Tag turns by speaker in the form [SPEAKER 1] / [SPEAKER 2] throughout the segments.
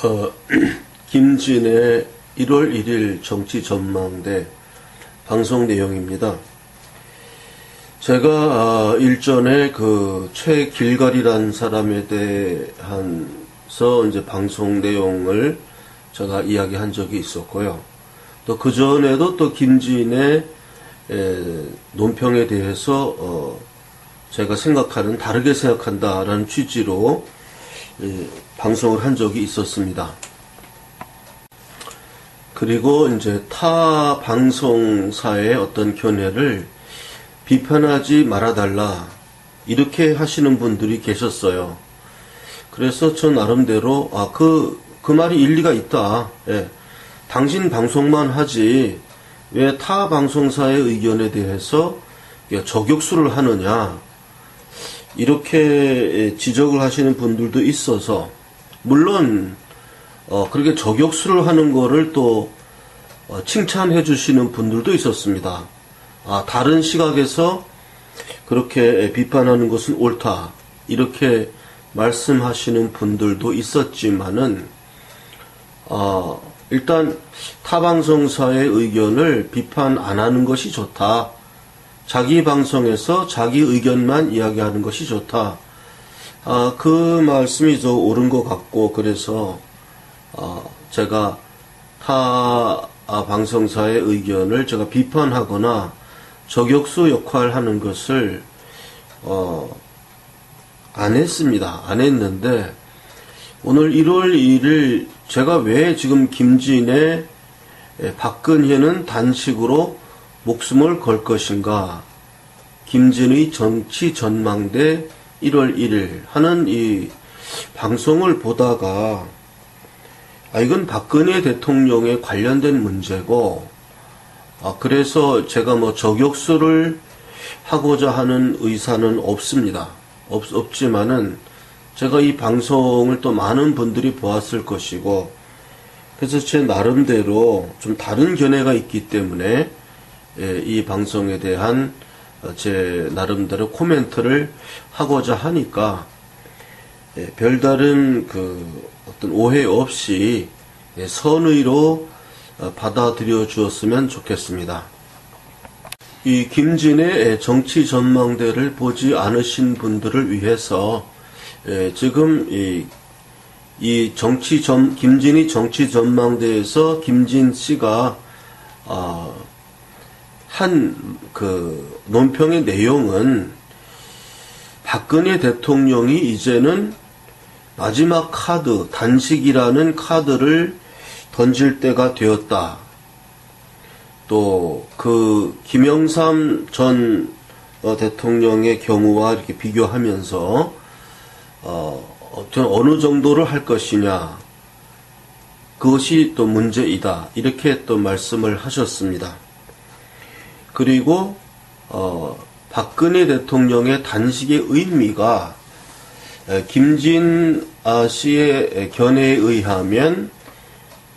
[SPEAKER 1] 어, 김진의 1월 1일 정치 전망대 방송 내용입니다. 제가 일전에 그 최길걸이라는 사람에 대해서 이제 방송 내용을 제가 이야기한 적이 있었고요. 또 그 전에도 또 김진의 논평에 대해서 제가 생각하는 다르게 생각한다라는 취지로 방송을 한 적이 있었습니다. 그리고 이제 타 방송사의 어떤 견해를 비판하지 말아달라 이렇게 하시는 분들이 계셨어요. 그래서 저 나름대로 그 말이 일리가 있다. 예. 당신 방송만 하지 왜 타 방송사의 의견에 대해서 저격수를 하느냐 이렇게 지적을 하시는 분들도 있어서, 물론 그렇게 저격수를 하는 거를 또 칭찬해 주시는 분들도 있었습니다. 다른 시각에서 그렇게 비판하는 것은 옳다 이렇게 말씀하시는 분들도 있었지만은 일단 타방송사의 의견을 비판 안 하는 것이 좋다. 자기 방송에서 자기 의견만 이야기하는 것이 좋다. 그 말씀이 더 옳은 것 같고, 그래서 제가 타 방송사의 의견을 제가 비판하거나 저격수 역할을 하는 것을 안 했습니다. 안 했는데 오늘 1월 2일 제가 왜 지금 김진의 박근혜는 단식으로 목숨을 걸 것인가, 김진의 정치 전망대 1월 1일 하는 이 방송을 보다가 이건 박근혜 대통령에 관련된 문제고, 그래서 제가 뭐 저격수를 하고자 하는 의사는 없습니다. 없지만은 제가 이 방송을 또 많은 분들이 보았을 것이고, 그래서 제 나름대로 좀 다른 견해가 있기 때문에 이 방송에 대한 제 나름대로 코멘트를 하고자 하니까 별다른 어떤 오해 없이 선의로 받아들여 주었으면 좋겠습니다. 이 김진의 정치 전망대를 보지 않으신 분들을 위해서 지금 이 김진의 정치 전망대에서 김진 씨가 한 논평의 내용은, 박근혜 대통령이 이제는 마지막 카드, 단식이라는 카드를 던질 때가 되었다. 또 김영삼 전 대통령의 경우와 이렇게 비교하면서 어느 정도를 할 것이냐, 그것이 또 문제이다 이렇게 또 말씀을 하셨습니다. 그리고 박근혜 대통령의 단식의 의미가 김진 씨의 견해에 의하면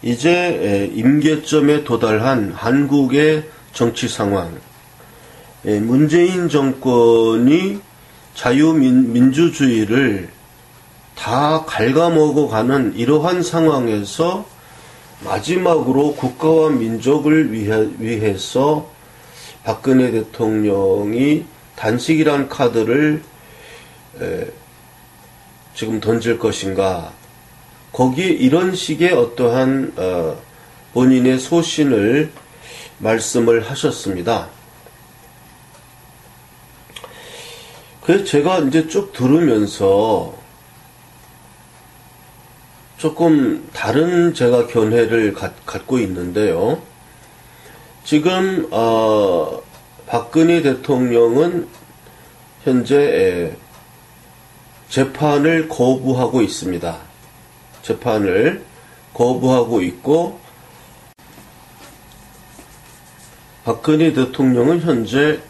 [SPEAKER 1] 이제 임계점에 도달한 한국의 정치 상황, 문재인 정권이 자유민주주의를 다 갉아먹어가는 이러한 상황에서 마지막으로 국가와 민족을 위해서 박근혜 대통령이 단식이란 카드를 지금 던질 것인가, 거기에 이런 식의 어떠한 본인의 소신을 말씀을 하셨습니다. 그래서 제가 이제 쭉 들으면서 조금 다른 제가 견해를 갖고 있는데요. 지금 박근혜 대통령은 현재 재판을 거부하고 있습니다. 재판을 거부하고 있고, 박근혜 대통령은 현재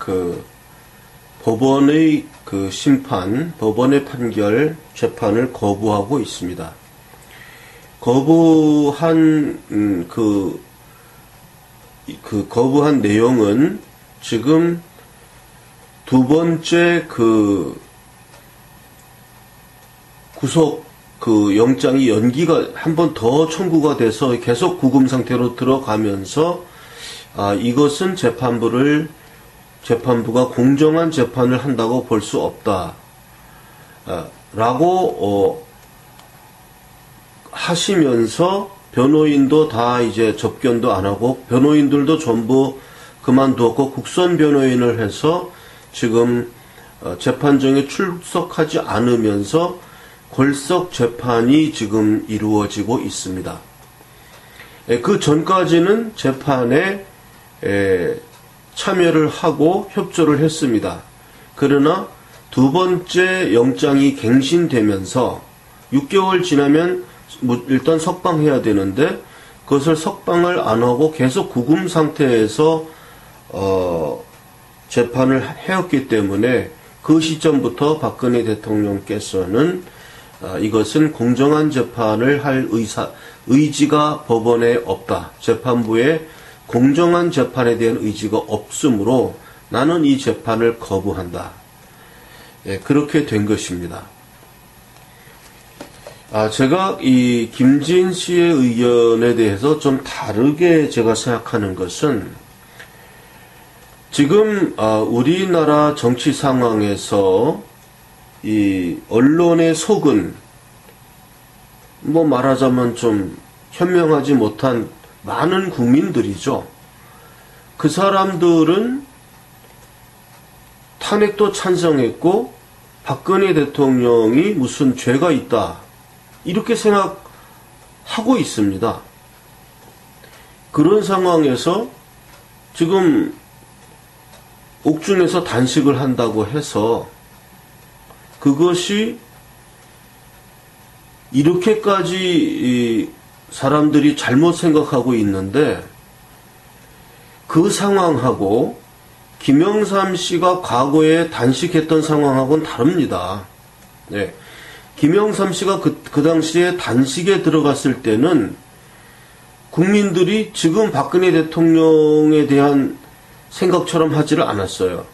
[SPEAKER 1] 법원의 심판, 법원의 판결, 재판을 거부하고 있습니다. 거부한 거부한 내용은 지금 두 번째 구속 그 영장이 연기가 한 번 더 청구가 돼서 계속 구금 상태로 들어가면서 이것은 재판부가 공정한 재판을 한다고 볼 수 없다. 라고 하시면서 변호인도 다 이제 접견도 안 하고 변호인들도 전부 그만두었고 국선 변호인을 해서 지금 재판정에 출석하지 않으면서 골석 재판이 지금 이루어지고 있습니다. 그 전까지는 재판에 참여를 하고 협조를 했습니다. 그러나 두 번째 영장이 갱신되면서 6개월 지나면 일단 석방해야 되는데 그것을 석방을 안 하고 계속 구금 상태에서 재판을 해왔기 때문에 그 시점부터 박근혜 대통령께서는 이것은 공정한 재판을 할 의지가 법원에 없다. 재판부에 공정한 재판에 대한 의지가 없으므로 나는 이 재판을 거부한다. 그렇게 된 것입니다. 제가 이 김진 씨의 의견에 대해서 좀 다르게 제가 생각하는 것은 지금 우리나라 정치 상황에서 이 언론의 속은 뭐 말하자면 좀 현명하지 못한 많은 국민들이죠. 그 사람들은 탄핵도 찬성했고 박근혜 대통령이 무슨 죄가 있다 이렇게 생각하고 있습니다. 그런 상황에서 지금 옥중에서 단식을 한다고 해서 그것이 이렇게까지 사람들이 잘못 생각하고 있는데 그 상황하고 김영삼 씨가 과거에 단식했던 상황하고는 다릅니다. 네. 김영삼 씨가 그 당시에 단식에 들어갔을 때는 국민들이 지금 박근혜 대통령에 대한 생각처럼 하지를 않았어요.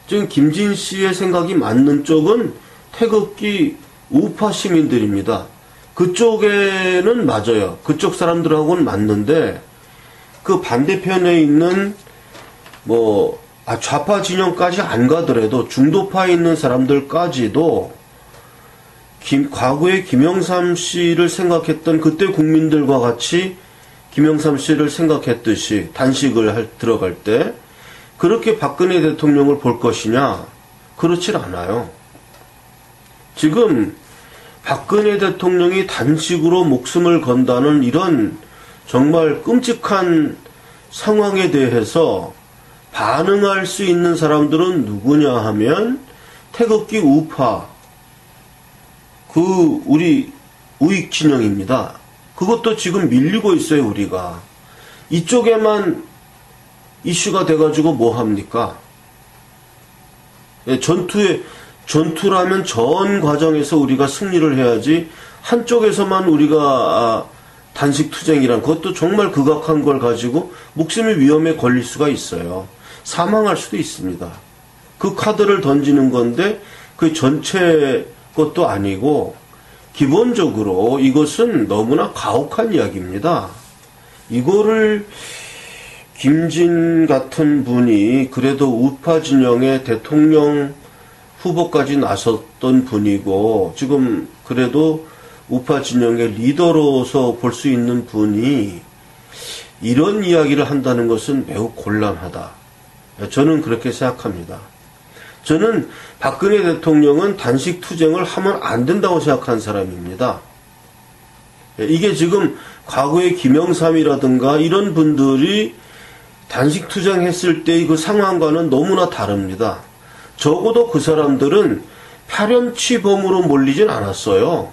[SPEAKER 1] 지금 김진 씨의 생각이 맞는 쪽은 태극기 우파 시민들입니다. 그쪽에는 맞아요. 그쪽 사람들하고는 맞는데 그 반대편에 있는 좌파 진영까지 안 가더라도 중도파에 있는 사람들까지도 과거에 김영삼 씨를 생각했던 그때 국민들과 같이 김영삼 씨를 생각했듯이 단식을 들어갈 때 그렇게 박근혜 대통령을 볼 것이냐? 그렇질 않아요. 지금 박근혜 대통령이 단식으로 목숨을 건다는 이런 정말 끔찍한 상황에 대해서 반응할 수 있는 사람들은 누구냐 하면 태극기 우파, 우리 우익 진영입니다. 그것도 지금 밀리고 있어요, 우리가. 이쪽에만 이슈가 돼가지고 뭐 합니까? 전투라면 전 과정에서 우리가 승리를 해야지 한쪽에서만 우리가 단식 투쟁이란 그것도 정말 극악한 걸 가지고 목숨의 위험에 걸릴 수가 있어요. 사망할 수도 있습니다. 그 카드를 던지는 건데 그 전체 것도 아니고 기본적으로 이것은 너무나 가혹한 이야기입니다. 이거를 김진 같은 분이 그래도 우파 진영의 대통령 후보까지 나섰던 분이고 지금 그래도 우파 진영의 리더로서 볼 수 있는 분이 이런 이야기를 한다는 것은 매우 곤란하다. 저는 그렇게 생각합니다. 저는 박근혜 대통령은 단식 투쟁을 하면 안 된다고 생각하는 사람입니다. 이게 지금 과거의 김영삼이라든가 이런 분들이 단식 투쟁했을 때의 그 상황과는 너무나 다릅니다. 적어도 그 사람들은 파렴치범으로 몰리진 않았어요.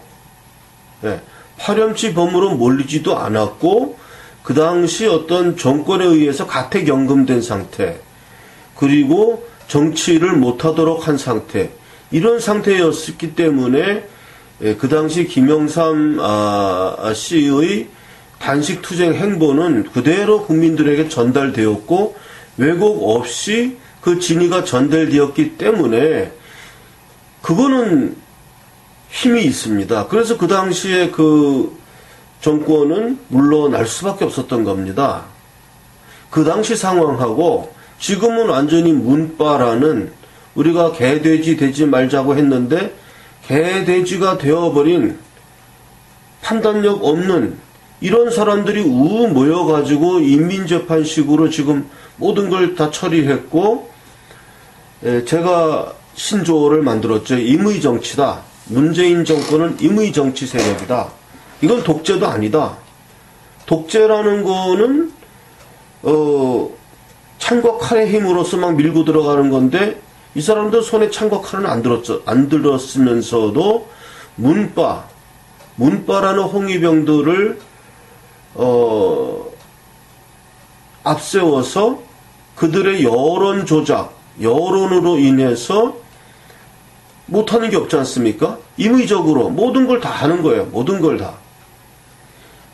[SPEAKER 1] 네, 파렴치범으로 몰리지도 않았고 그 당시 어떤 정권에 의해서 가택연금된 상태 그리고 정치를 못하도록 한 상태 이런 상태였기 때문에 그 당시 김영삼 씨의 단식 투쟁 행보는 그대로 국민들에게 전달되었고 왜곡 없이 그 진위가 전달되었기 때문에 그거는 힘이 있습니다. 그래서 그 당시에 그 정권은 물러날 수밖에 없었던 겁니다. 그 당시 상황하고 지금은 완전히 문바라는, 우리가 개돼지 되지 말자고 했는데 개돼지가 되어버린 판단력 없는 이런 사람들이 모여가지고 인민재판식으로 지금 모든 걸 다 처리했고, 제가 신조어를 만들었죠. 임의정치다. 문재인 정권은 임의정치 세력이다. 이건 독재도 아니다. 독재라는 거는 창과 칼의 힘으로서 막 밀고 들어가는 건데, 이 사람들 손에 창과 칼은 안 들었으면서도 문바라는 홍위병들을 앞세워서 그들의 여론 조작, 여론으로 인해서 못하는 게 없지 않습니까? 임의적으로 모든 걸 다 하는 거예요. 모든 걸 다.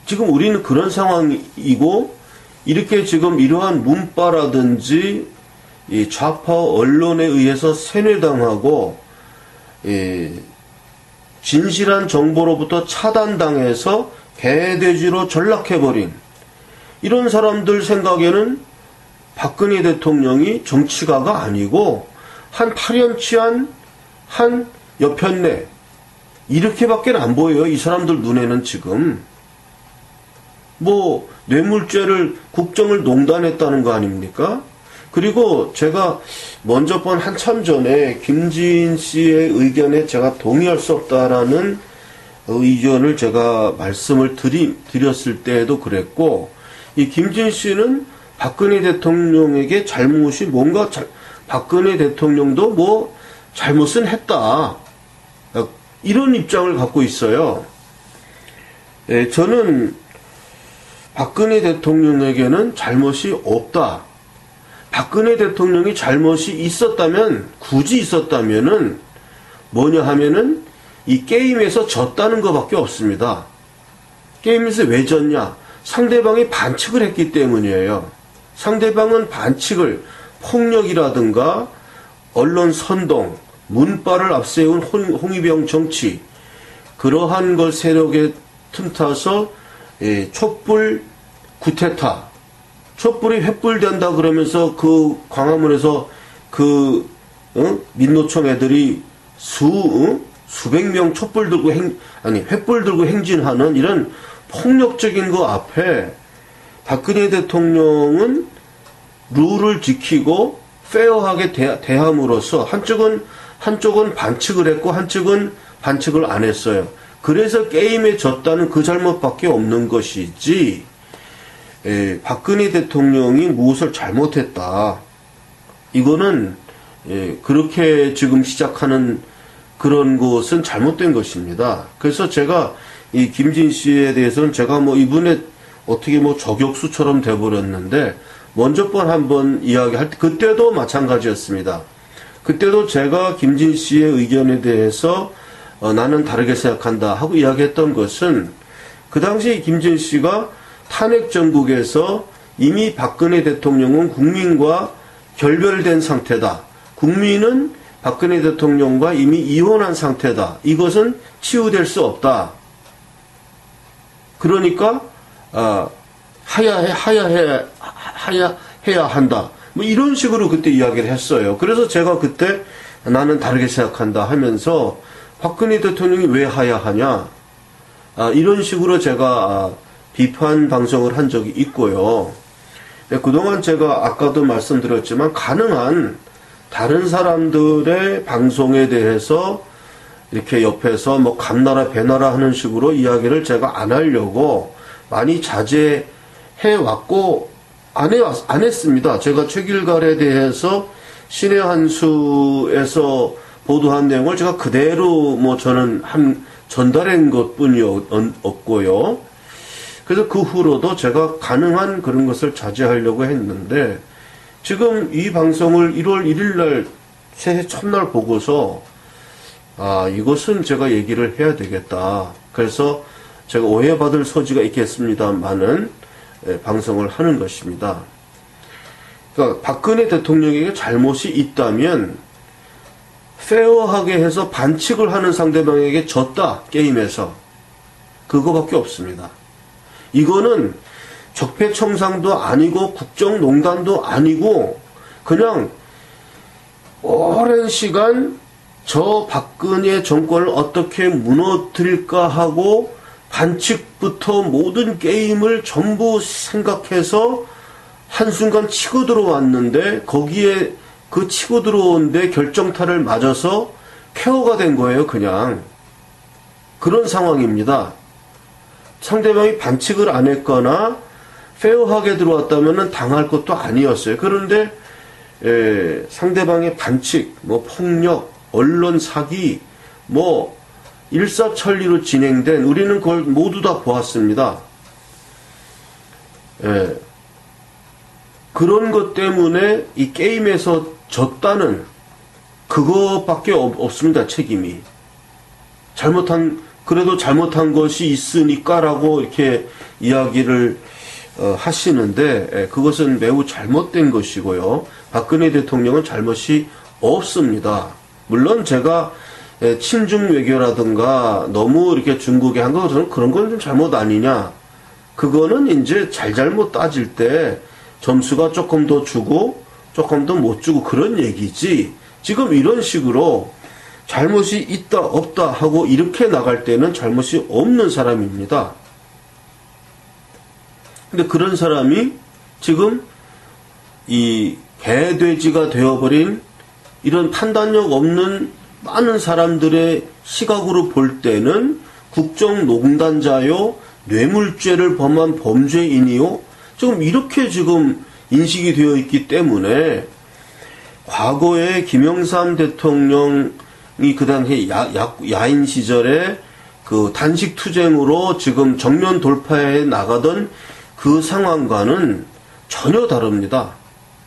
[SPEAKER 1] 지금 우리는 그런 상황이고, 이렇게 지금 이러한 문바라든지 이 좌파 언론에 의해서 세뇌당하고, 진실한 정보로부터 차단당해서 개돼지로 전락해버린 이런 사람들 생각에는 박근혜 대통령이 정치가가 아니고 한 파렴치한 한 여편네, 이렇게밖에 안 보여요. 이 사람들 눈에는 지금. 뭐 뇌물죄를, 국정을 농단했다는 거 아닙니까? 그리고 제가 먼저 번 한참 전에 김진 씨의 의견에 제가 동의할 수 없다라는 의견을 제가 말씀을 드렸을 때에도 그랬고, 이 김진 씨는 박근혜 대통령에게 잘못이 뭔가, 박근혜 대통령도 뭐 잘못은 했다, 이런 입장을 갖고 있어요. 저는 박근혜 대통령에게는 잘못이 없다. 박근혜 대통령이 잘못이 있었다면, 굳이 있었다면은 뭐냐 하면은 이 게임에서 졌다는 것밖에 없습니다. 게임에서 왜 졌냐? 상대방이 반칙을 했기 때문이에요. 상대방은 반칙을, 폭력이라든가 언론 선동, 문바를 앞세운 홍위병 정치, 그러한 걸 세력에 틈타서 촛불 구테타, 촛불이 횃불된다 그러면서 그 광화문에서 그 민노총 애들이 수백 명 촛불 들고 횃불 들고 행진하는 이런 폭력적인 거 앞에 박근혜 대통령은 룰을 지키고 페어하게 대함으로써 한쪽은 반칙을 했고 한쪽은 반칙을 안 했어요. 그래서 게임에 졌다는 그 잘못밖에 없는 것이지, 박근혜 대통령이 무엇을 잘못했다, 이거는 그렇게 지금 시작하는 그런 것은 잘못된 것입니다. 그래서 제가 이 김진 씨에 대해서는 제가 뭐 이분의 어떻게 뭐 저격수처럼 돼버렸는데, 먼저 한번 이야기할 때 그때도 마찬가지였습니다. 그때도 제가 김진 씨의 의견에 대해서 나는 다르게 생각한다 하고 이야기했던 것은, 그 당시 김진 씨가 탄핵 정국에서 이미 박근혜 대통령은 국민과 결별된 상태다. 국민은 박근혜 대통령과 이미 이혼한 상태다. 이것은 치유될 수 없다. 그러니까 해야 한다. 뭐 이런 식으로 그때 이야기를 했어요. 그래서 제가 그때 나는 다르게 생각한다 하면서 박근혜 대통령이 왜 하야하냐, 이런 식으로 제가 비판 방송을 한 적이 있고요. 그동안 제가 아까도 말씀드렸지만 가능한 다른 사람들의 방송에 대해서 이렇게 옆에서 뭐 감나라 배나라 하는 식으로 이야기를 제가 안 하려고 많이 자제해 왔고 안 했습니다. 제가 최길갈에 대해서 신의 한 수에서 보도한 내용을 제가 그대로 뭐 저는 전달한 것뿐이었고요. 그래서 그 후로도 제가 가능한 그런 것을 자제하려고 했는데, 지금 이 방송을 1월 1일 날 새해 첫날 보고서 이것은 제가 얘기를 해야 되겠다. 그래서 제가 오해받을 소지가 있겠습니다만은 방송을 하는 것입니다. 그러니까 박근혜 대통령에게 잘못이 있다면 페어하게 해서 반칙을 하는 상대방에게 졌다, 게임에서. 그거밖에 없습니다. 이거는 적폐청산도 아니고 국정농단도 아니고 그냥 오랜 시간 저 박근혜 정권을 어떻게 무너뜨릴까 하고 반칙부터 모든 게임을 전부 생각해서 한순간 치고 들어왔는데 거기에 그 치고 들어온데 결정타를 맞아서 쾌어가 된 거예요, 그냥. 그런 상황입니다. 상대방이 반칙을 안 했거나 페어하게 들어왔다면 당할 것도 아니었어요. 그런데 상대방의 반칙, 폭력, 언론 사기, 일사천리로 진행된 우리는 그걸 모두 다 보았습니다. 그런 것 때문에 이 게임에서 졌다는 그것밖에 없습니다. 책임이. 그래도 잘못한 것이 있으니까라고 이렇게 이야기를 하시는데 그것은 매우 잘못된 것이고요. 박근혜 대통령은 잘못이 없습니다. 물론 제가 친중 외교라든가 너무 이렇게 중국에 한 것은 그런 건 좀 잘못 아니냐. 그거는 이제 잘못 따질 때 점수가 조금 더 주고 조금 더 못 주고 그런 얘기지. 지금 이런 식으로 잘못이 있다 없다 하고 이렇게 나갈 때는 잘못이 없는 사람입니다. 근데 그런 사람이 지금 이 개돼지가 되어버린 이런 판단력 없는 많은 사람들의 시각으로 볼 때는 국정농단자요, 뇌물죄를 범한 범죄인이요, 지금 이렇게 지금 인식이 되어 있기 때문에 과거에 김영삼 대통령이 그 당시 야인 시절에 그 단식 투쟁으로 지금 정면 돌파해 나가던 그 상황과는 전혀 다릅니다.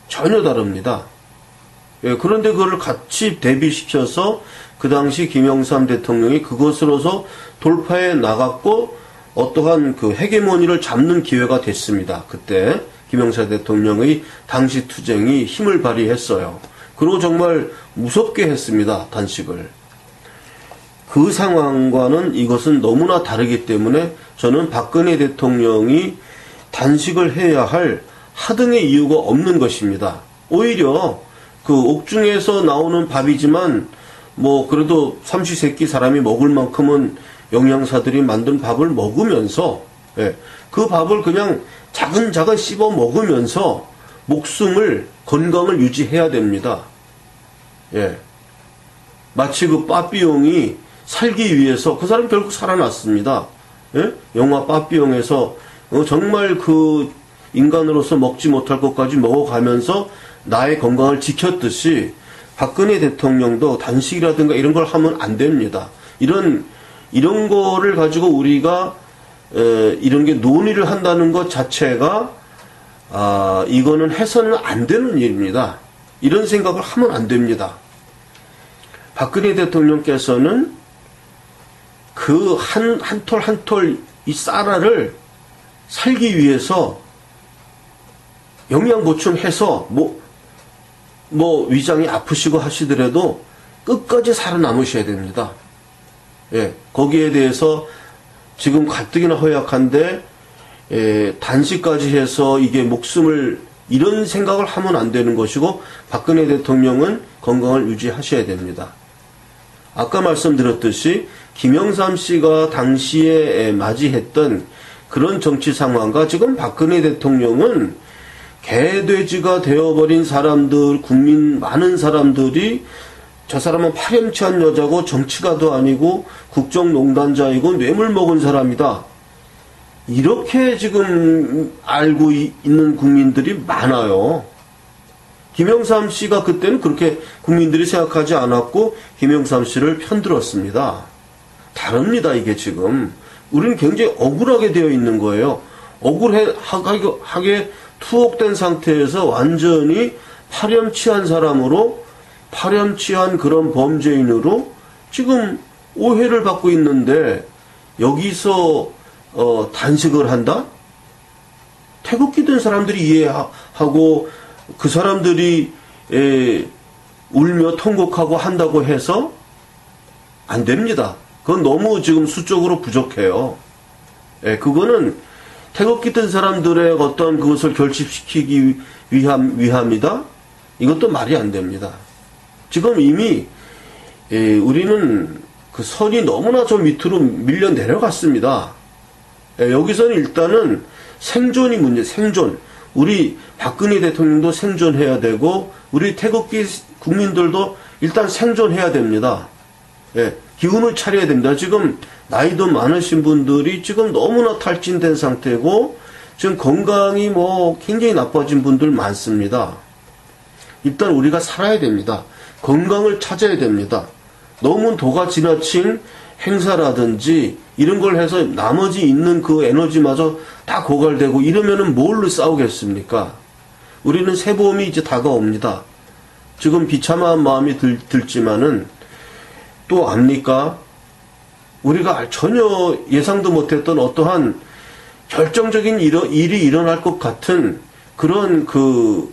[SPEAKER 1] 전혀 다릅니다. 그런데 그걸 같이 대비시켜서 그 당시 김영삼 대통령이 그것으로서 돌파해 나갔고 어떠한 그 헤게모니를 잡는 기회가 됐습니다. 그때 김영삼 대통령의 당시 투쟁이 힘을 발휘했어요. 그리고 정말 무섭게 했습니다. 단식을. 그 상황과는 이것은 너무나 다르기 때문에 저는 박근혜 대통령이 단식을 해야 할 하등의 이유가 없는 것입니다. 오히려 그 옥중에서 나오는 밥이지만 그래도 삼시세끼 사람이 먹을 만큼은 영양사들이 만든 밥을 먹으면서 그 밥을 그냥 자근자근 씹어 먹으면서 건강을 유지해야 됩니다. 마치 그 빠삐용이 살기 위해서 그 사람 결국 살아났습니다. 영화 빠삐용에서 정말 그 인간으로서 먹지 못할 것까지 먹어가면서 나의 건강을 지켰듯이 박근혜 대통령도 단식이라든가 이런 걸 하면 안 됩니다. 이런 거를 가지고 우리가 이런 게 논의를 한다는 것 자체가 이거는 해서는 안 되는 일입니다. 이런 생각을 하면 안 됩니다. 박근혜 대통령께서는 그 한 톨 한 톨 이 쌀알을 살기 위해서 영양 보충해서 위장이 아프시고 하시더라도 끝까지 살아남으셔야 됩니다. 거기에 대해서 지금 가뜩이나 허약한데 단식까지 해서 이게 목숨을 이런 생각을 하면 안 되는 것이고 박근혜 대통령은 건강을 유지하셔야 됩니다. 아까 말씀드렸듯이 김영삼 씨가 당시에 맞이했던 그런 정치 상황과 지금 박근혜 대통령은 개돼지가 되어버린 사람들, 많은 사람들이 저 사람은 파렴치한 여자고 정치가도 아니고 국정농단자이고 뇌물 먹은 사람이다. 이렇게 지금 알고 있는 국민들이 많아요. 김영삼 씨가 그때는 그렇게 국민들이 생각하지 않았고 김영삼 씨를 편들었습니다. 다릅니다, 이게 지금. 우리는 굉장히 억울하게 되어 있는 거예요. 억울하게 투옥된 상태에서 완전히 파렴치한 사람으로 파렴치한 그런 범죄인으로 지금 오해를 받고 있는데 여기서 단식을 한다? 태극기 든 사람들이 이해하고 그 사람들이 울며 통곡하고 한다고 해서 안 됩니다. 그건 너무 지금 수적으로 부족해요. 예, 그거는 태극기 든 사람들의 어떤 그것을 결집시키기 위함이다? 이것도 말이 안 됩니다. 지금 이미 우리는 그 선이 너무나 저 밑으로 밀려 내려갔습니다. 여기서는 일단은 생존이 문제, 생존. 우리 박근혜 대통령도 생존해야 되고, 우리 태극기 국민들도 일단 생존해야 됩니다. 기운을 차려야 됩니다. 지금 나이도 많으신 분들이 지금 너무나 탈진된 상태고, 지금 건강이 굉장히 나빠진 분들 많습니다. 일단 우리가 살아야 됩니다. 건강을 찾아야 됩니다. 너무 도가 지나친 행사라든지 이런 걸 해서 나머지 있는 그 에너지마저 다 고갈되고 이러면은 뭘로 싸우겠습니까? 우리는 새봄이 이제 다가옵니다. 지금 비참한 마음이 들지만은 또 압니까? 우리가 전혀 예상도 못했던 어떠한 결정적인 일이 일어날 것 같은 그런 그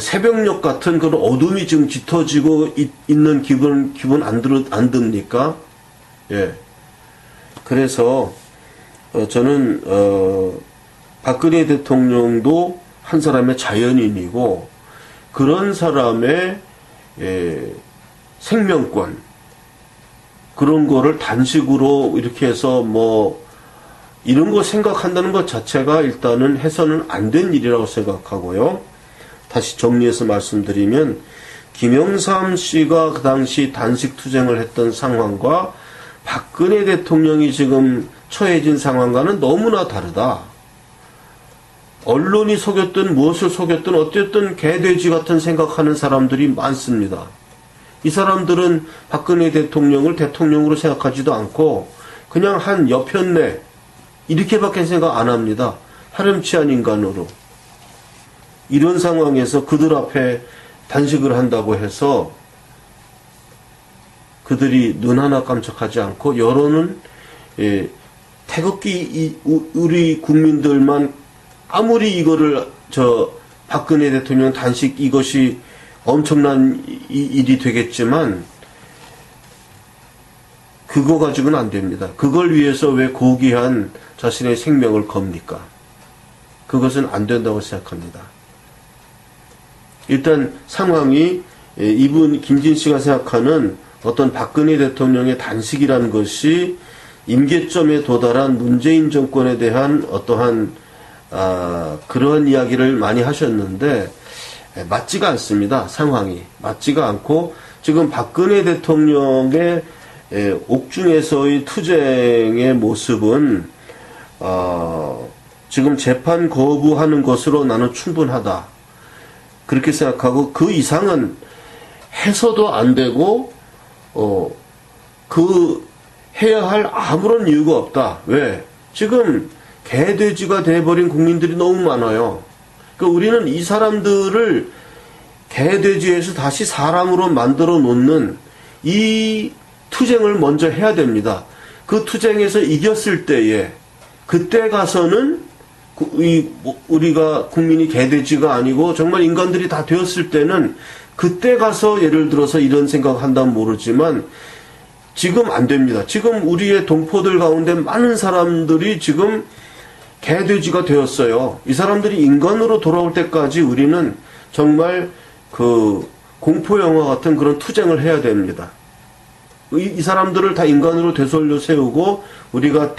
[SPEAKER 1] 새벽녘 같은 그런 어둠이 지금 짙어지고 있는 기분 안 듭니까? 예. 그래서, 저는, 박근혜 대통령도 한 사람의 자연인이고, 그런 사람의, 생명권, 그런 거를 단식으로 이렇게 해서 이런 거 생각한다는 것 자체가 일단은 해서는 안 된 일이라고 생각하고요. 다시 정리해서 말씀드리면 김영삼 씨가 그 당시 단식 투쟁을 했던 상황과 박근혜 대통령이 지금 처해진 상황과는 너무나 다르다. 언론이 속였든 무엇을 속였든 어쨌든 개돼지 같은 생각하는 사람들이 많습니다. 이 사람들은 박근혜 대통령을 대통령으로 생각하지도 않고 그냥 한 여편네 이렇게밖에 생각 안 합니다. 파렴치한 인간으로. 이런 상황에서 그들 앞에 단식을 한다고 해서 그들이 눈 하나 깜짝하지 않고 여론은 태극기 우리 국민들만 아무리 이거를 박근혜 대통령 단식 이것이 엄청난 일이 되겠지만 그거 가지고는 안 됩니다. 그걸 위해서 왜 고귀한 자신의 생명을 겁니까? 그것은 안 된다고 생각합니다. 일단 상황이 김진 씨가 생각하는 어떤 박근혜 대통령의 단식이라는 것이 임계점에 도달한 문재인 정권에 대한 어떠한 그런 이야기를 많이 하셨는데 맞지가 않습니다. 상황이 맞지가 않고 지금 박근혜 대통령의 옥중에서의 투쟁의 모습은 지금 재판 거부하는 것으로 나는 충분하다. 그렇게 생각하고 그 이상은 해서도 안 되고 해야 할 아무런 이유가 없다. 왜? 지금 개돼지가 돼버린 국민들이 너무 많아요. 그러니까 우리는 이 사람들을 개돼지에서 다시 사람으로 만들어 놓는 이 투쟁을 먼저 해야 됩니다. 그 투쟁에서 이겼을 때에 그때 가서는 우리가 국민이 개돼지가 아니고 정말 인간들이 다 되었을 때는 그때 가서 예를 들어서 이런 생각한다면 모르지만 지금 안 됩니다. 지금 우리의 동포들 가운데 많은 사람들이 지금 개돼지가 되었어요. 이 사람들이 인간으로 돌아올 때까지 우리는 정말 그 공포영화 같은 그런 투쟁을 해야 됩니다. 이 사람들을 다 인간으로 되돌려 세우고 우리가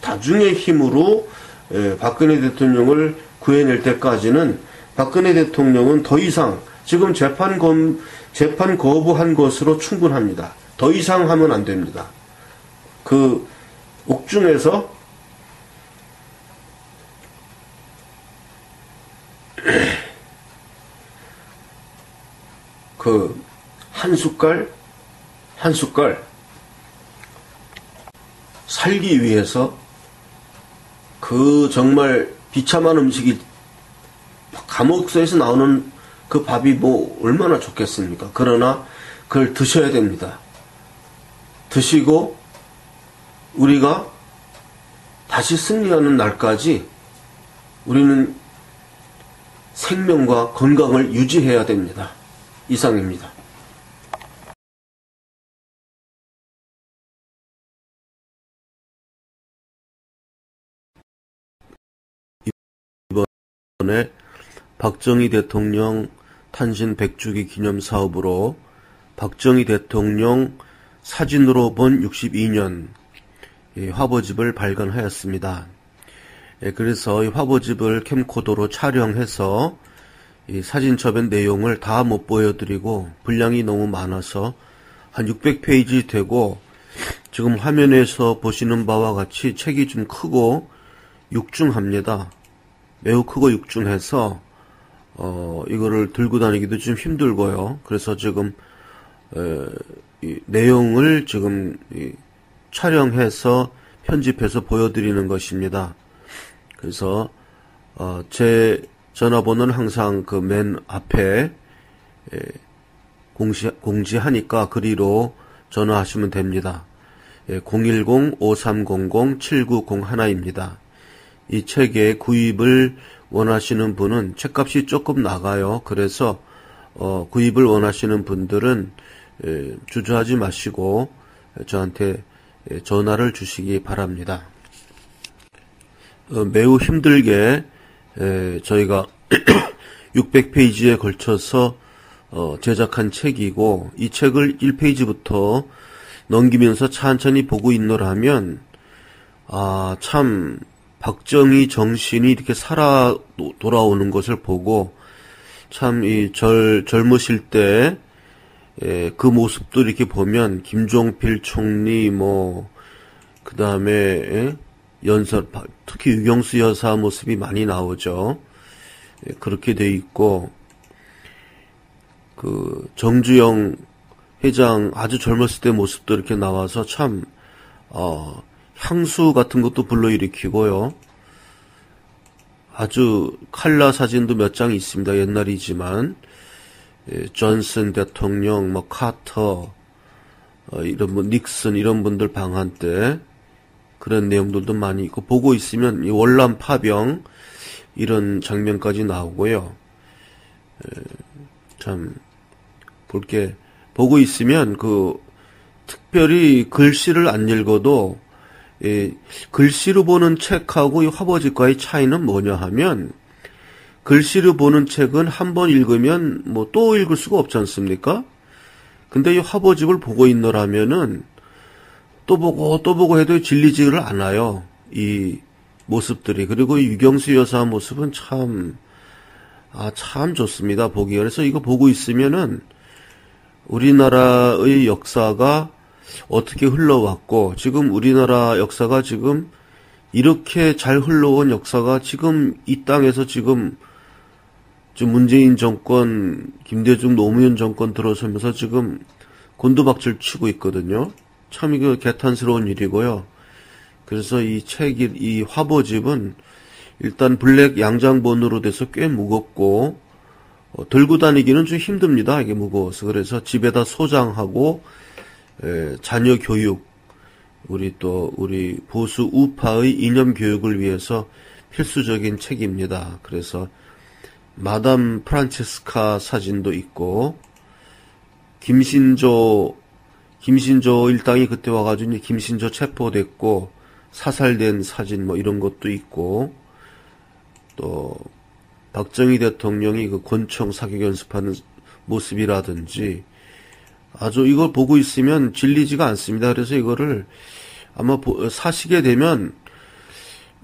[SPEAKER 1] 다중의 힘으로 박근혜 대통령을 구해낼 때까지는 박근혜 대통령은 더 이상 지금 재판 거부한 것으로 충분합니다. 더 이상 하면 안 됩니다. 그 옥중에서 그 한 숟갈 살기 위해서 그 정말 비참한 음식이 감옥에서 나오는 그 밥이 얼마나 좋겠습니까? 그러나 그걸 드셔야 됩니다. 드시고 우리가 다시 승리하는 날까지 우리는 생명과 건강을 유지해야 됩니다. 이상입니다. 이번에 박정희 대통령 탄신 100주기 기념 사업으로 박정희 대통령 사진으로 본 62년 화보집을 발간하였습니다. 그래서 이 화보집을 캠코더로 촬영해서 이 사진첩의 내용을 다 못 보여드리고 분량이 너무 많아서 한 600페이지 되고, 지금 화면에서 보시는 바와 같이 책이 좀 크고 육중합니다. 매우 크고 육중해서 이거를 들고 다니기도 좀 힘들고요. 그래서 지금 이 내용을 지금 촬영해서 편집해서 보여드리는 것입니다. 그래서 제 전화번호는 항상 그 맨 앞에 공지하니까 그리로 전화하시면 됩니다. 010-5300-7901입니다. 이 책의 구입을 원하시는 분은 책값이 조금 나가요. 그래서 구입을 원하시는 분들은 주저하지 마시고 저한테 전화를 주시기 바랍니다. 매우 힘들게 저희가 600페이지에 걸쳐서 제작한 책이고, 이 책을 1페이지부터 넘기면서 천천히 보고 있노라면 참 박정희 정신이 이렇게 살아 돌아오는 것을 보고, 참 이 젊으실 때 그 모습도 이렇게 보면 김종필 총리 그 다음에 특히 유경수 여사 모습이 많이 나오죠. 그렇게 돼 있고, 그 정주영 회장 아주 젊었을 때 모습도 이렇게 나와서 참 향수 같은 것도 불러일으키고요. 아주 칼라 사진도 몇 장 있습니다. 옛날이지만 존슨 대통령, 카터, 이런 닉슨 이런 분들 방한 때 그런 내용들도 많이 있고, 보고 있으면 이 월남 파병 이런 장면까지 나오고요. 참 볼게 보고 있으면 특별히 글씨를 안 읽어도 글씨로 보는 책하고 이 화보집과의 차이는 뭐냐 하면, 글씨로 보는 책은 한 번 읽으면 또 읽을 수가 없지 않습니까? 근데 이 화보집을 보고 있노라면은 또 보고 해도 질리지를 않아요. 이 모습들이. 그리고 이 유경수 여사 모습은 참 좋습니다. 보기. 그래서 이거 보고 있으면은 우리나라의 역사가 어떻게 흘러왔고, 지금 우리나라 역사가 지금 이렇게 잘 흘러온 역사가 지금 이 땅에서 지금 문재인 정권, 김대중 노무현 정권 들어서면서 지금 곤두박질 치고 있거든요. 참 이거 개탄스러운 일이고요. 그래서 이 화보집은 일단 블랙 양장본으로 돼서 꽤 무겁고, 들고 다니기는 좀 힘듭니다. 이게 무거워서. 그래서 집에다 소장하고, 자녀 교육, 우리 보수 우파의 이념 교육을 위해서 필수적인 책입니다. 그래서 마담 프란체스카 사진도 있고, 김신조 일당이 그때 와가지고 김신조 체포됐고 사살된 사진 이런 것도 있고, 또 박정희 대통령이 그 권총 사격 연습하는 모습이라든지, 아주 이걸 보고 있으면 질리지가 않습니다. 그래서 이거를 아마 사시게 되면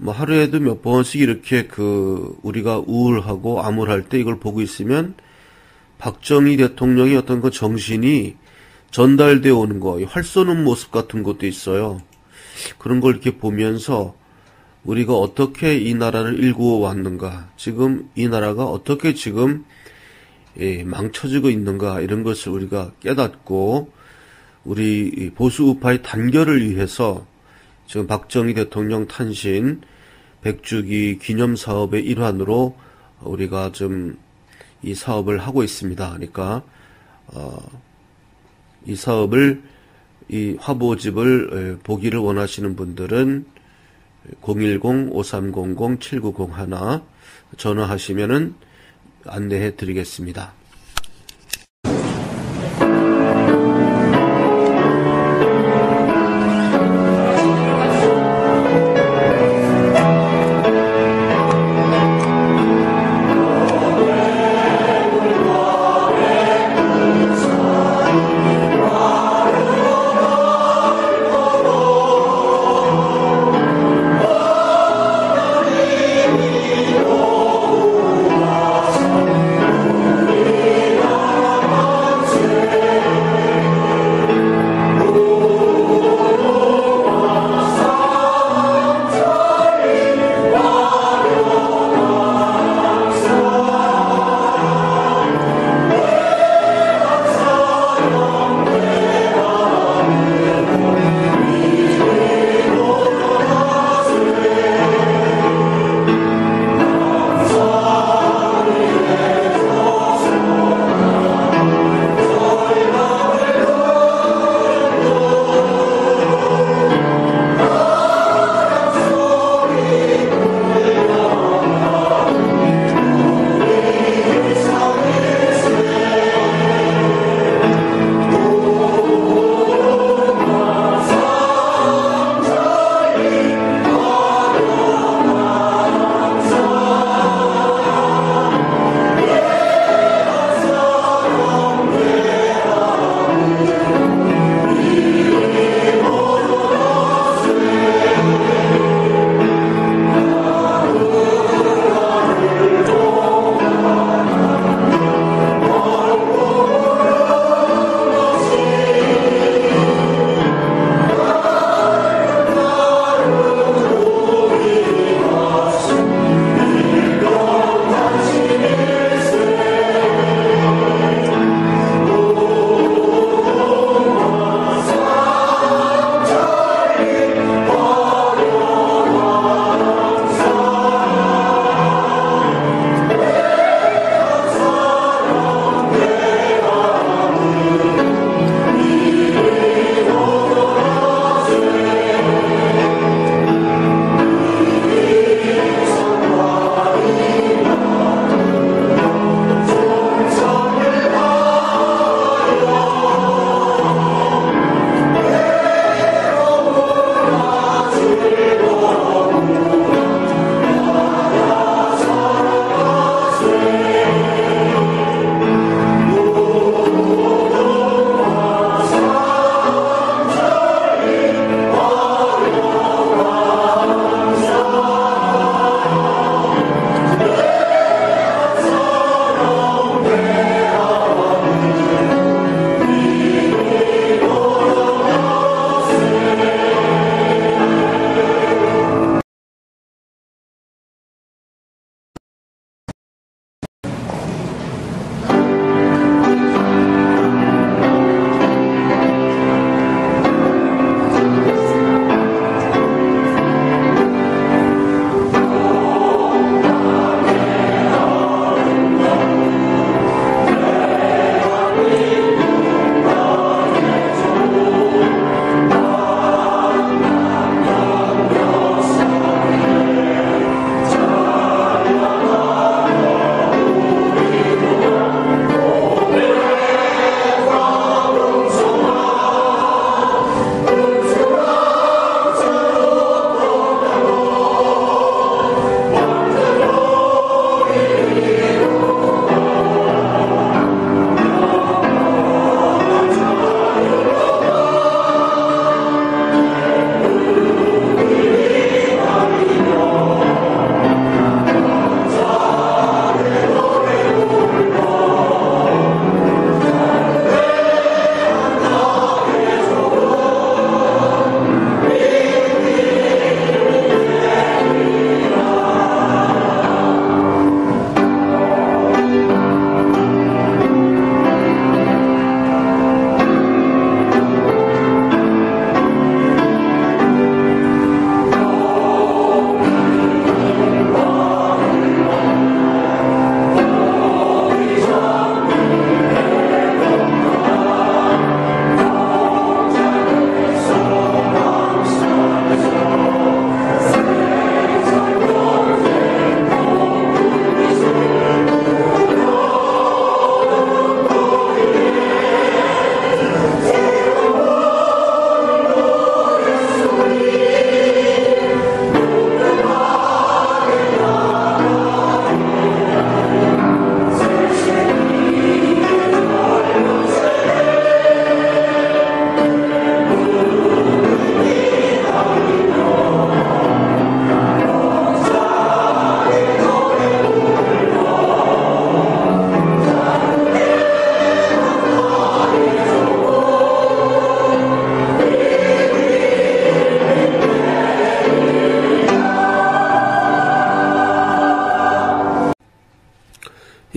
[SPEAKER 1] 하루에도 몇 번씩 이렇게 우리가 우울하고 암울할 때 이걸 보고 있으면 박정희 대통령이 어떤 그 정신이 전달되어 오는 거, 활 쏘는 모습 같은 것도 있어요. 그런 걸 이렇게 보면서 우리가 어떻게 이 나라를 일구어 왔는가, 지금 이 나라가 어떻게 지금 망쳐지고 있는가, 이런 것을 우리가 깨닫고, 우리 보수 우파의 단결을 위해서 지금 박정희 대통령 탄신 100주기 기념 사업의 일환으로 우리가 좀 이 사업을 하고 있습니다. 그러니까 이 사업을, 이 화보집을 보기를 원하시는 분들은 010-5300-7901 전화하시면은 안내해 드리겠습니다.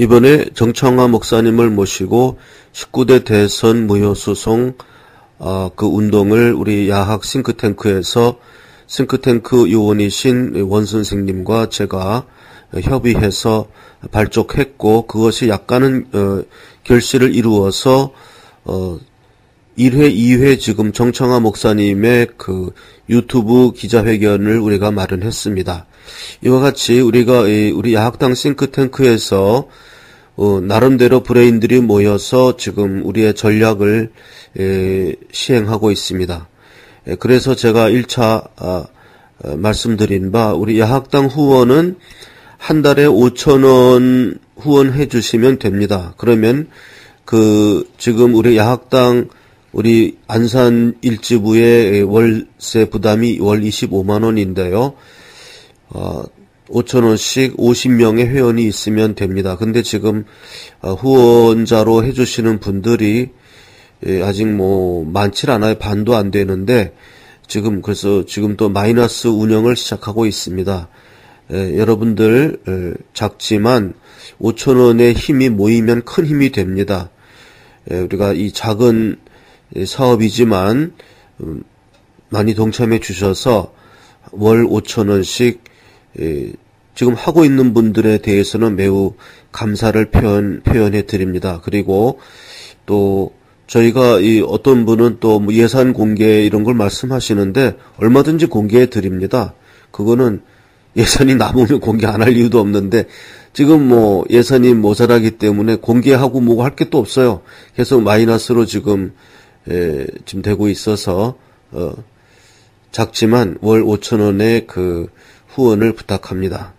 [SPEAKER 1] 이번에 정창화 목사님을 모시고 19대 대선 무효소송 그 운동을 우리 야학 싱크탱크에서 싱크탱크 요원이신 원 선생님과 제가 협의해서 발족했고, 그것이 약간은 결실을 이루어서 1회, 2회 지금 정창화 목사님의 그 유튜브 기자회견을 우리가 마련했습니다. 이와 같이 우리가 우리 야학당 싱크탱크에서 나름대로 브레인들이 모여서 지금 우리의 전략을 시행하고 있습니다. 그래서 제가 1차 말씀드린 바, 우리 야학당 후원은 한 달에 5,000원 후원해 주시면 됩니다. 그러면 지금 우리 야학당 우리 안산 일지부의 월세 부담이 월 25만 원인데요. 5,000원씩 50명의 회원이 있으면 됩니다. 근데 지금 후원자로 해주시는 분들이 아직 많지 않아요. 반도 안 되는데 그래서 지금 또 마이너스 운영을 시작하고 있습니다. 여러분들 작지만 5,000원의 힘이 모이면 큰 힘이 됩니다. 우리가 이 작은 사업이지만 많이 동참해 주셔서 월 5,000원씩 지금 하고 있는 분들에 대해서는 매우 감사를 표현해 드립니다. 그리고 또 저희가 어떤 분은 또 예산 공개 이런 걸 말씀하시는데 얼마든지 공개해 드립니다. 그거는 예산이 남으면 공개 안 할 이유도 없는데 지금 예산이 모자라기 때문에 공개하고 뭐고 할 게 또 없어요. 계속 마이너스로 지금 되고 있어서 작지만 월 5,000원의 그 후원을 부탁합니다.